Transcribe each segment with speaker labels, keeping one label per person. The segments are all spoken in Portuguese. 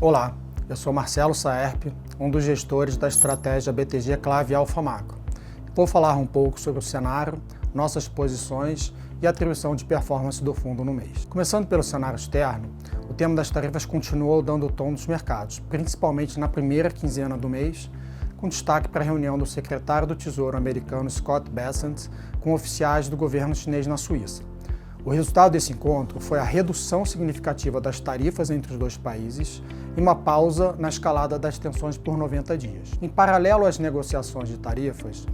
Speaker 1: Olá, eu sou Marcelo Saerp, um dos gestores da estratégia BTG Clave Alfa Macro. Vou falar um pouco sobre o cenário, nossas posições e a atribuição de performance do fundo no mês. Começando pelo cenário externo, o tema das tarifas continuou dando o tom dos mercados, principalmente na primeira quinzena do mês, com destaque para a reunião do secretário do Tesouro americano Scott Bessent com oficiais do governo chinês na Suíça. O resultado desse encontro foi a redução significativa das tarifas entre os dois países e uma pausa na escalada das tensões por 90 dias. Em paralelo às negociações de tarifas,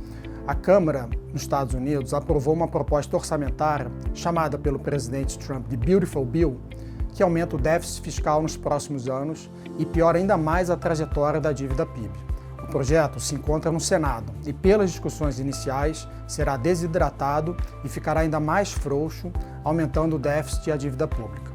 Speaker 1: a Câmara nos Estados Unidos aprovou uma proposta orçamentária chamada pelo presidente Trump de Beautiful Bill, que aumenta o déficit fiscal nos próximos anos e piora ainda mais a trajetória da dívida PIB. O projeto se encontra no Senado e, pelas discussões iniciais, será desidratado e ficará ainda mais frouxo, aumentando o déficit e a dívida pública.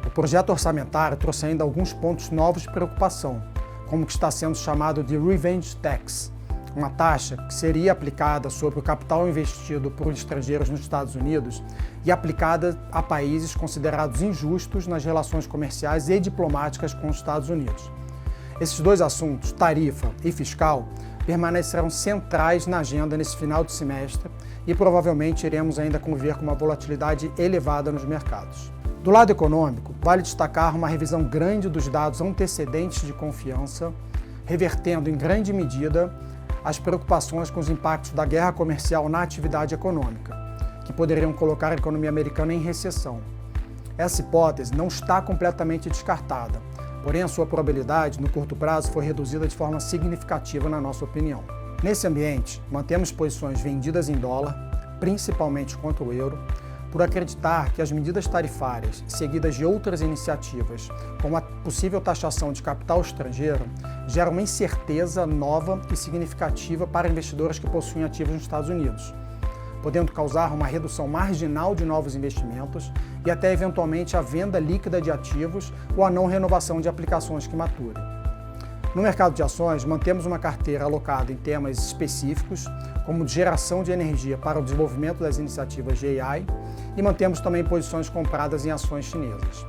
Speaker 1: O projeto orçamentário trouxe ainda alguns pontos novos de preocupação, como o que está sendo chamado de Revenge Tax, uma taxa que seria aplicada sobre o capital investido por estrangeiros nos Estados Unidos e aplicada a países considerados injustos nas relações comerciais e diplomáticas com os Estados Unidos. Esses dois assuntos, tarifa e fiscal, permanecerão centrais na agenda nesse final de semestre e provavelmente iremos ainda conviver com uma volatilidade elevada nos mercados. Do lado econômico, vale destacar uma revisão grande dos dados antecedentes de confiança, revertendo em grande medida as preocupações com os impactos da guerra comercial na atividade econômica, que poderiam colocar a economia americana em recessão. Essa hipótese não está completamente descartada, porém a sua probabilidade no curto prazo foi reduzida de forma significativa na nossa opinião. Nesse ambiente, mantemos posições vendidas em dólar, principalmente contra o euro, por acreditar que as medidas tarifárias, seguidas de outras iniciativas, como a possível taxação de capital estrangeiro, geram uma incerteza nova e significativa para investidores que possuem ativos nos Estados Unidos, podendo causar uma redução marginal de novos investimentos e até eventualmente a venda líquida de ativos ou a não renovação de aplicações que maturem. No mercado de ações, mantemos uma carteira alocada em temas específicos, como de geração de energia para o desenvolvimento das iniciativas de AI, e mantemos também posições compradas em ações chinesas.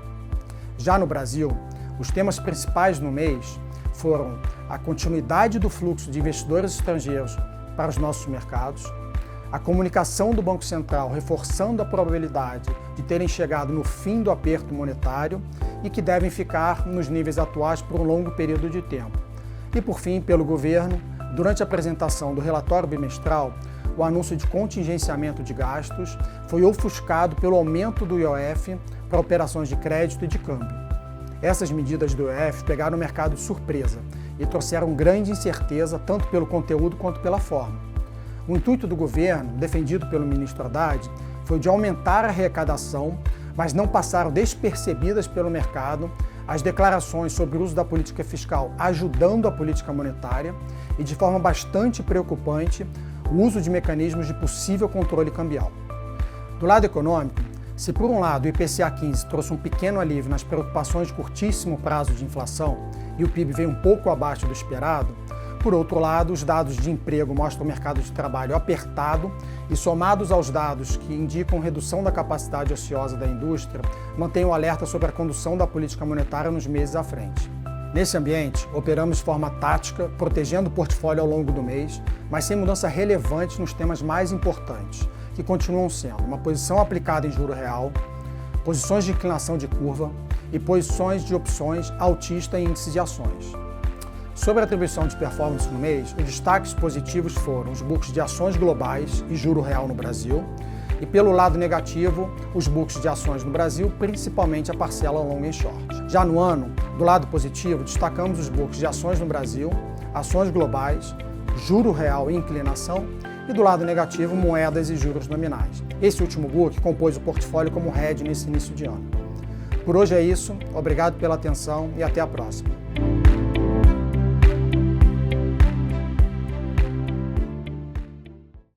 Speaker 1: Já no Brasil, os temas principais no mês foram a continuidade do fluxo de investidores estrangeiros para os nossos mercados, a comunicação do Banco Central reforçando a probabilidade de terem chegado no fim do aperto monetário e que devem ficar nos níveis atuais por um longo período de tempo. E, por fim, pelo governo, durante a apresentação do relatório bimestral, o anúncio de contingenciamento de gastos foi ofuscado pelo aumento do IOF para operações de crédito e de câmbio. Essas medidas do IOF pegaram o mercado de surpresa e trouxeram grande incerteza tanto pelo conteúdo quanto pela forma. O intuito do governo, defendido pelo ministro Haddad, foi de aumentar a arrecadação, mas não passaram despercebidas pelo mercado as declarações sobre o uso da política fiscal ajudando a política monetária e, de forma bastante preocupante, o uso de mecanismos de possível controle cambial. Do lado econômico, se por um lado o IPCA 15 trouxe um pequeno alívio nas preocupações de curtíssimo prazo de inflação e o PIB veio um pouco abaixo do esperado, por outro lado, os dados de emprego mostram o mercado de trabalho apertado e, somados aos dados que indicam redução da capacidade ociosa da indústria, mantêm o alerta sobre a condução da política monetária nos meses à frente. Nesse ambiente, operamos de forma tática, protegendo o portfólio ao longo do mês, mas sem mudança relevante nos temas mais importantes, que continuam sendo uma posição aplicada em juro real, posições de inclinação de curva e posições de opções altista em índices de ações. Sobre a atribuição de performance no mês, os destaques positivos foram os books de ações globais e juro real no Brasil, e pelo lado negativo, os books de ações no Brasil, principalmente a parcela long e short. Já no ano, do lado positivo, destacamos os books de ações no Brasil, ações globais, juro real e inclinação, e do lado negativo, moedas e juros nominais. Esse último book compôs o portfólio como hedge nesse início de ano. Por hoje é isso, obrigado pela atenção e até a próxima.